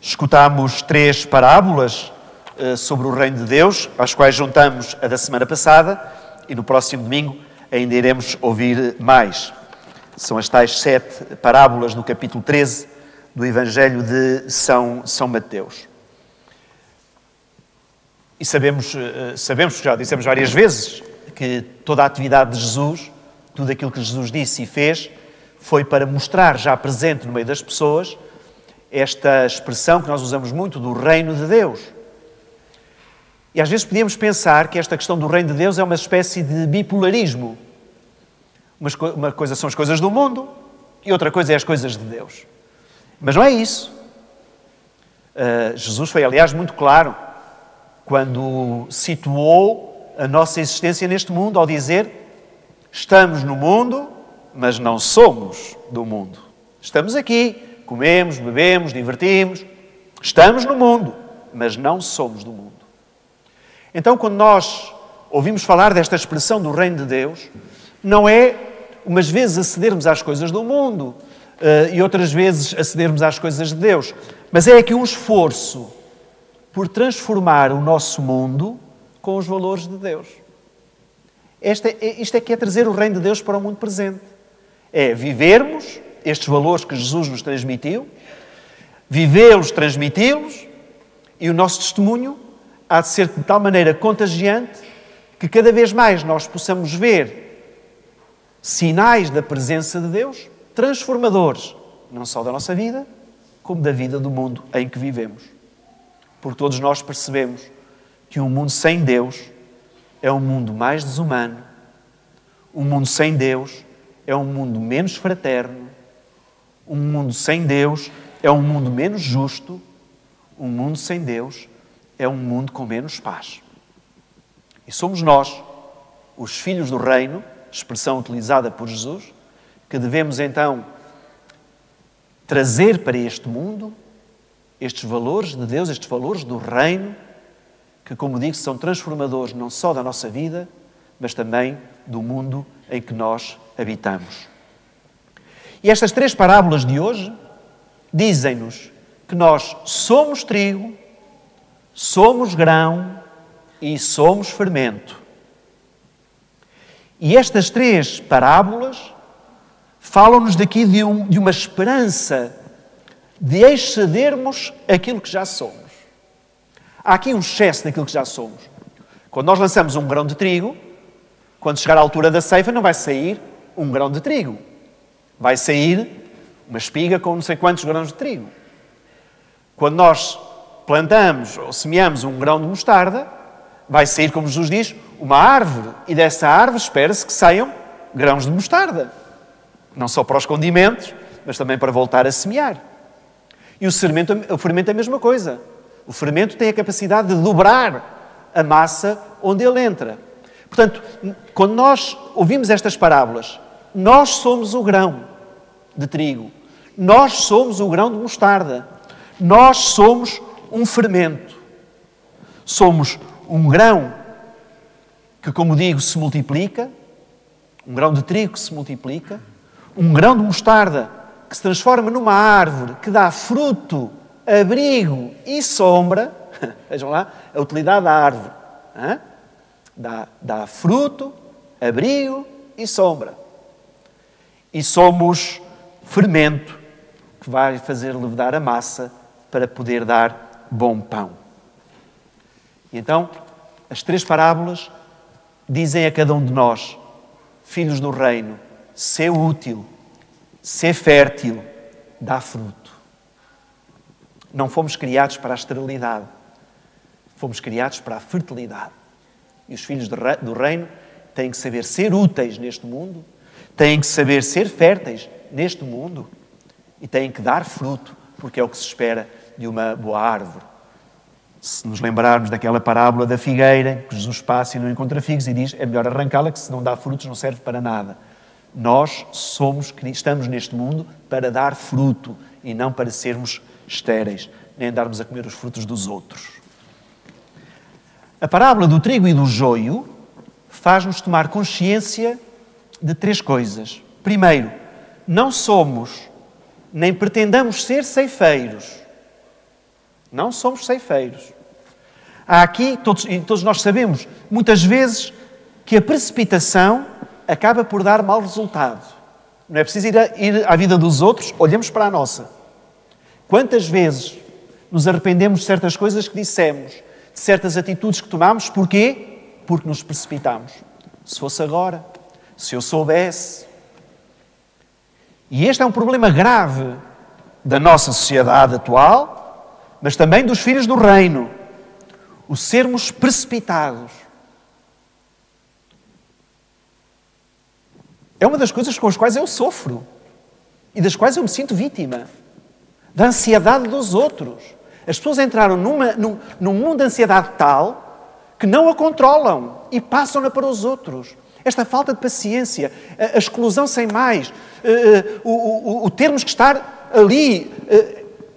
Escutámos 3 parábolas sobre o Reino de Deus, às quais juntamos a da semana passada, e no próximo domingo ainda iremos ouvir mais. São as tais 7 parábolas do capítulo 13 do Evangelho de São Mateus. E sabemos, já dissemos várias vezes, que toda a atividade de Jesus, tudo aquilo que Jesus disse e fez, foi para mostrar já presente no meio das pessoas esta expressão que nós usamos muito do Reino de Deus. E às vezes podíamos pensar que esta questão do Reino de Deus é uma espécie de bipolarismo. Uma coisa são as coisas do mundo e outra coisa é as coisas de Deus. Mas não é isso. Jesus foi, aliás, muito claro quando situou a nossa existência neste mundo ao dizer: estamos no mundo, mas não somos do mundo. Estamos aqui, comemos, bebemos, divertimos. Estamos no mundo, mas não somos do mundo. Então, quando nós ouvimos falar desta expressão do Reino de Deus, não é umas vezes acedermos às coisas do mundo e outras vezes acedermos às coisas de Deus, mas é aqui um esforço por transformar o nosso mundo com os valores de Deus. Isto é que é trazer o Reino de Deus para o mundo presente. É vivermos estes valores que Jesus nos transmitiu, vivê-los, transmiti-los, e o nosso testemunho há de ser de tal maneira contagiante que cada vez mais nós possamos ver sinais da presença de Deus, transformadores, não só da nossa vida, como da vida do mundo em que vivemos. Porque todos nós percebemos que um mundo sem Deus é um mundo mais desumano, um mundo sem Deus é um mundo menos fraterno, um mundo sem Deus é um mundo menos justo, um mundo sem Deus é um mundo com menos paz. E somos nós, os filhos do reino, expressão utilizada por Jesus, que devemos então trazer para este mundo estes valores de Deus, estes valores do reino, que, como digo, são transformadores não só da nossa vida, mas também do mundo em que nós habitamos. E estas 3 parábolas de hoje dizem-nos que nós somos trigo, somos grão e somos fermento. E estas 3 parábolas falam-nos daqui de uma esperança de excedermos aquilo que já somos. Há aqui um excesso daquilo que já somos. Quando nós lançamos um grão de trigo, quando chegar à altura da ceifa, não vai sair um grão de trigo. Vai sair uma espiga com não sei quantos grãos de trigo. Quando nós plantamos ou semeamos um grão de mostarda, vai sair, como Jesus diz, uma árvore. E dessa árvore espera-se que saiam grãos de mostarda. Não só para os condimentos, mas também para voltar a semear. E o fermento é a mesma coisa. O fermento tem a capacidade de dobrar a massa onde ele entra. Portanto, quando nós ouvimos estas parábolas, nós somos o grão de trigo. Nós somos o grão de mostarda. Nós somos um fermento. Somos um grão que, como digo, se multiplica, um grão de trigo que se multiplica, um grão de mostarda que se transforma numa árvore que dá fruto, abrigo e sombra. Vejam lá a utilidade da árvore. Dá fruto, abrigo e sombra. E somos fermento que vai fazer levedar a massa para poder dar bom pão. E então, as 3 parábolas dizem a cada um de nós, filhos do reino, sê útil, sê fértil, dá fruto. Não fomos criados para a esterilidade, fomos criados para a fertilidade. E os filhos do reino têm que saber ser úteis neste mundo, têm que saber ser férteis neste mundo e têm que dar fruto, porque é o que se espera de uma boa árvore. Se nos lembrarmos daquela parábola da figueira, que Jesus passa e não encontra figos e diz: é melhor arrancá-la, que se não dá frutos não serve para nada. Nós estamos neste mundo para dar fruto e não para sermos estéreis, nem darmos a comer os frutos dos outros. A parábola do trigo e do joio faz-nos tomar consciência de 3 coisas. Primeiro, não somos nem pretendamos ser ceifeiros. Não somos ceifeiros. Há aqui, todos nós sabemos, muitas vezes, que a precipitação acaba por dar mau resultado. Não é preciso ir à vida dos outros, olhemos para a nossa. Quantas vezes nos arrependemos de certas coisas que dissemos, de certas atitudes que tomámos, porquê? Porque nos precipitamos. Se fosse agora, se eu soubesse. E este é um problema grave da nossa sociedade atual, mas também dos filhos do reino. O sermos precipitados. É uma das coisas com as quais eu sofro e das quais eu me sinto vítima. Da ansiedade dos outros. As pessoas entraram num mundo de ansiedade tal que não a controlam e passam-na para os outros. Esta falta de paciência, a exclusão sem mais, o termos que estar ali.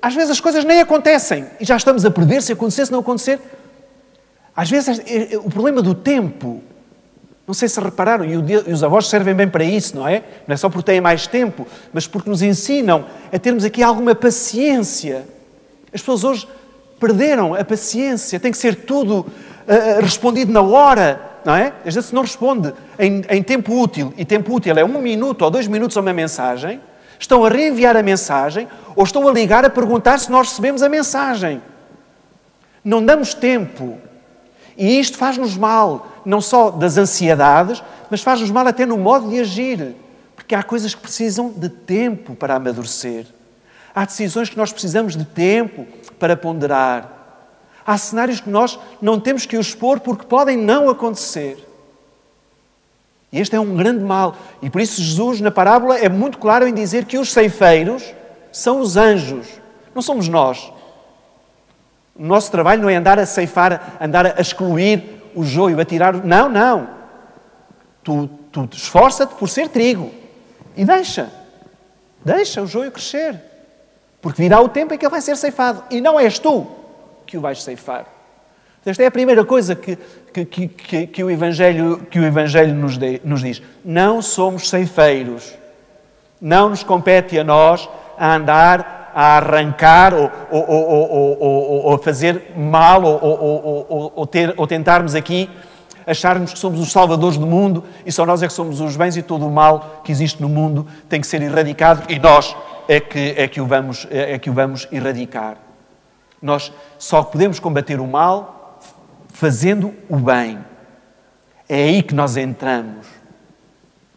Às vezes as coisas nem acontecem e já estamos a prever se acontecer, se não acontecer. Às vezes o problema do tempo, não sei se repararam, e os avós servem bem para isso, não é? Não é só porque têm mais tempo, mas porque nos ensinam a termos aqui alguma paciência. As pessoas hoje perderam a paciência, tem que ser tudo respondido na hora, não é? Às vezes se não responde em tempo útil, e tempo útil é 1 minuto ou 2 minutos a uma mensagem, estão a reenviar a mensagem ou estão a ligar a perguntar se nós recebemos a mensagem. Não damos tempo. E isto faz-nos mal, não só das ansiedades, mas faz-nos mal até no modo de agir. Porque há coisas que precisam de tempo para amadurecer. Há decisões que nós precisamos de tempo para ponderar. Há cenários que nós não temos que os expor porque podem não acontecer. E este é um grande mal. E por isso Jesus, na parábola, é muito claro em dizer que os ceifeiros são os anjos. Não somos nós. O nosso trabalho não é andar a ceifar, andar a excluir o joio, a tirar... Não, não. Tu esforça-te por ser trigo. E deixa o joio crescer. Porque virá o tempo em que ele vai ser ceifado. E não és tu que o vais ceifar. Esta é a primeira coisa que o Evangelho nos diz. Não somos ceifeiros. Não nos compete a nós a andar a arrancar ou a fazer mal ou tentarmos aqui acharmos que somos os salvadores do mundo e só nós é que somos os bens e todo o mal que existe no mundo tem que ser erradicado e nós é que o vamos erradicar. Nós só podemos combater o mal fazendo o bem. É aí que nós entramos.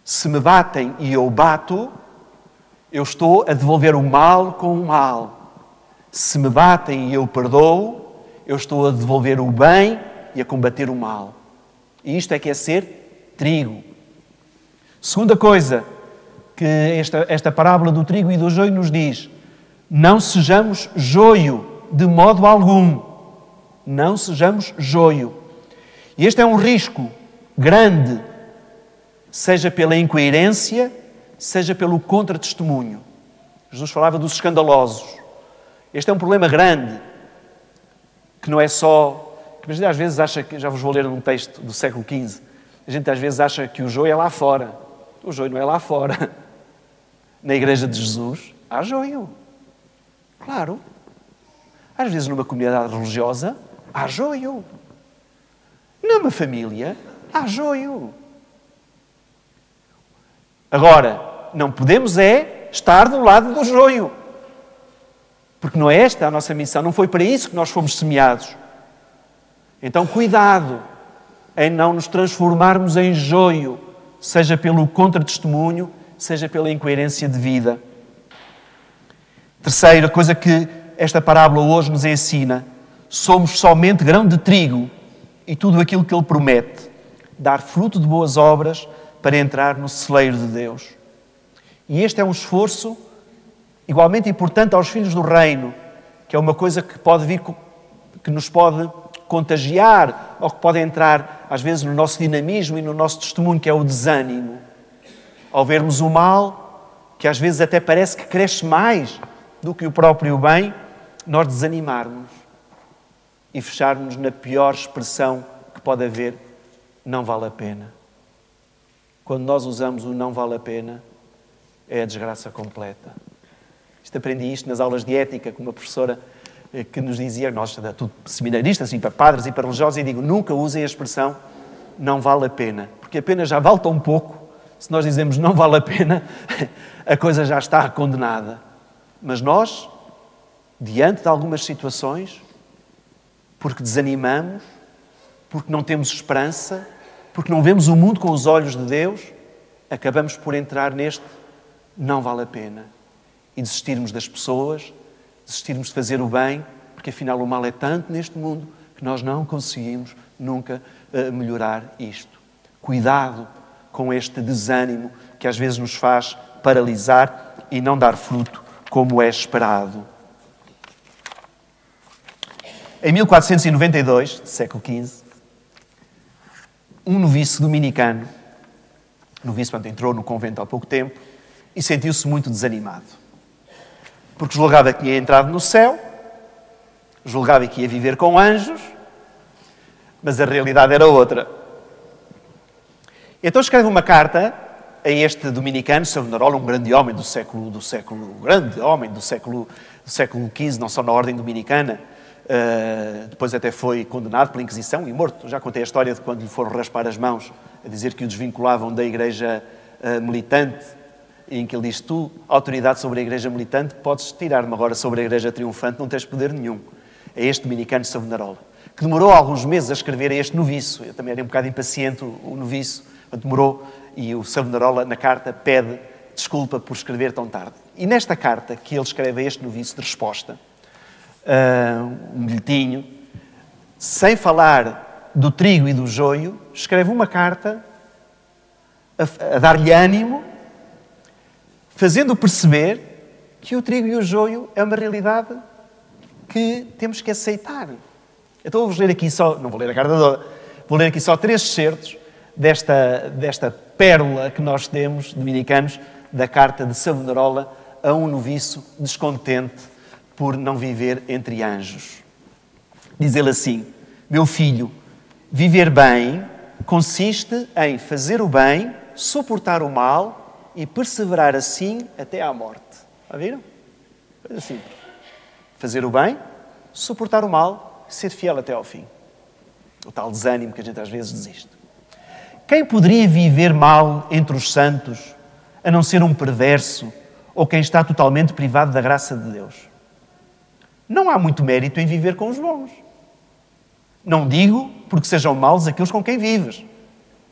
Se me batem e eu bato, eu estou a devolver o mal com o mal. Se me batem e eu perdoo, eu estou a devolver o bem e a combater o mal. E isto é que é ser trigo. Segunda coisa que esta parábola do trigo e do joio nos diz: não sejamos joio de modo algum. Não sejamos joio. E este é um risco grande, seja pela incoerência, seja pelo contra-testemunho. Jesus falava dos escandalosos. Este é um problema grande, que não é só... que a gente às vezes acha que... Já vos vou ler um texto do século XV. A gente às vezes acha que o joio é lá fora. O joio não é lá fora. Na Igreja de Jesus há joio. Claro. Às vezes numa comunidade religiosa há joio. Numa família há joio. Agora, não podemos estar do lado do joio. Porque não é esta a nossa missão. Não foi para isso que nós fomos semeados. Então, cuidado em não nos transformarmos em joio, seja pelo contra-testemunho, seja pela incoerência de vida. Terceira coisa que esta parábola hoje nos ensina: somos somente grão de trigo e tudo aquilo que ele promete, dar fruto de boas obras para entrar no celeiro de Deus. E este é um esforço igualmente importante aos filhos do reino, que é uma coisa que pode vir, que nos pode contagiar, ou que pode entrar às vezes no nosso dinamismo e no nosso testemunho, que é o desânimo. Ao vermos o mal, que às vezes até parece que cresce mais do que o próprio bem, nós desanimarmos e fecharmos na pior expressão que pode haver: não vale a pena. Quando nós usamos o não vale a pena, é a desgraça completa. Aprendi isto nas aulas de ética, com uma professora que nos dizia, nós, tudo seminaristas, assim, para padres e para religiosos, e digo, nunca usem a expressão não vale a pena, porque a pena já vale tão pouco. Se nós dizemos não vale a pena, a coisa já está condenada. Mas nós, diante de algumas situações, porque desanimamos, porque não temos esperança, porque não vemos o mundo com os olhos de Deus, acabamos por entrar neste não vale a pena. E desistirmos das pessoas, desistirmos de fazer o bem, porque afinal o mal é tanto neste mundo que nós não conseguimos nunca melhorar isto. Cuidado com este desânimo que às vezes nos faz paralisar e não dar fruto como é esperado. Em 1492, século XV, um noviço dominicano, portanto, entrou no convento há pouco tempo e sentiu-se muito desanimado. Porque julgava que tinha entrado no céu, julgava que ia viver com anjos, mas a realidade era outra. Então escreve uma carta a este dominicano, Savonarola, um grande homem do século XV, não só na ordem dominicana, depois até foi condenado pela Inquisição e morto. Já contei a história de quando lhe foram raspar as mãos, a dizer que o desvinculavam da igreja militante, em que ele diz, tu, autoridade sobre a igreja militante, podes tirar-me agora sobre a igreja triunfante, não tens poder nenhum. É este dominicano Savonarola, que demorou alguns meses a escrever a este noviço. Eu também era um bocado impaciente, o noviço, demorou, e o Savonarola, na carta, pede desculpa por escrever tão tarde. E nesta carta que ele escreve a este noviço de resposta, um bilhetinho, sem falar do trigo e do joio, escreve uma carta a dar-lhe ânimo, fazendo perceber que o trigo e o joio é uma realidade que temos que aceitar. Então vou ler aqui só, não vou ler a carta toda, vou ler aqui só 3 excertos desta pérola que nós temos, dominicanos, da carta de Savonarola a um noviço descontente por não viver entre anjos. Diz ele assim, meu filho, viver bem consiste em fazer o bem, suportar o mal e perseverar assim até à morte. Já viram? Coisa simples. Fazer o bem, suportar o mal, ser fiel até ao fim. O tal desânimo que a gente às vezes desiste. Quem poderia viver mal entre os santos, a não ser um perverso ou quem está totalmente privado da graça de Deus? Não há muito mérito em viver com os bons. Não digo porque sejam maus aqueles com quem vives.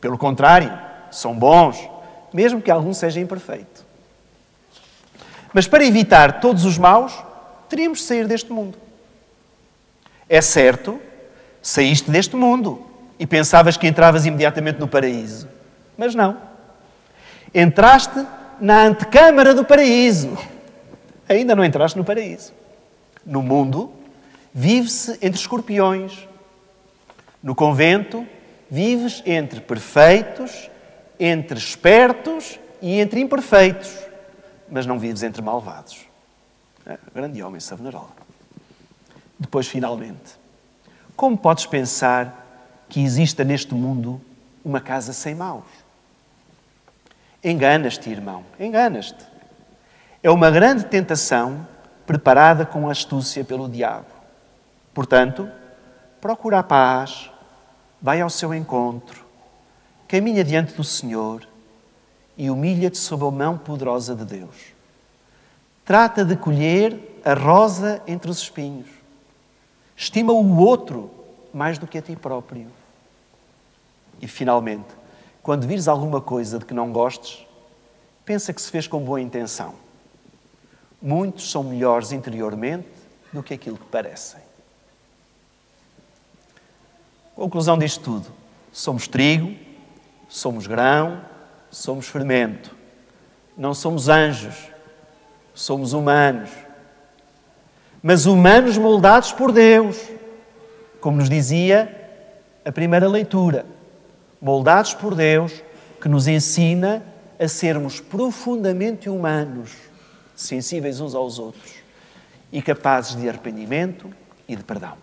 Pelo contrário, são bons, mesmo que algum seja imperfeito. Mas para evitar todos os maus, teríamos de sair deste mundo. É certo, saíste deste mundo e pensavas que entravas imediatamente no paraíso. Mas não. Entraste na antecâmara do paraíso. Ainda não entraste no paraíso. No mundo, vive-se entre escorpiões. No convento, vives entre perfeitos, entre espertos e entre imperfeitos. Mas não vives entre malvados. Grande homem, Savonarola. Depois, finalmente, como podes pensar que exista neste mundo uma casa sem maus? Enganas-te, irmão, enganas-te. É uma grande tentação preparada com astúcia pelo diabo. Portanto, procura a paz, vai ao seu encontro, caminha diante do Senhor e humilha-te sob a mão poderosa de Deus. Trata de colher a rosa entre os espinhos. Estima o outro mais do que a ti próprio. E, finalmente, quando vires alguma coisa de que não gostes, pensa que se fez com boa intenção. Muitos são melhores interiormente do que aquilo que parecem. Conclusão disto tudo. Somos trigo, somos grão, somos fermento. Não somos anjos, somos humanos. Mas humanos moldados por Deus. Como nos dizia a primeira leitura. Moldados por Deus, que nos ensina a sermos profundamente humanos, sensíveis uns aos outros e capazes de arrependimento e de perdão.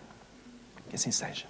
Que assim seja.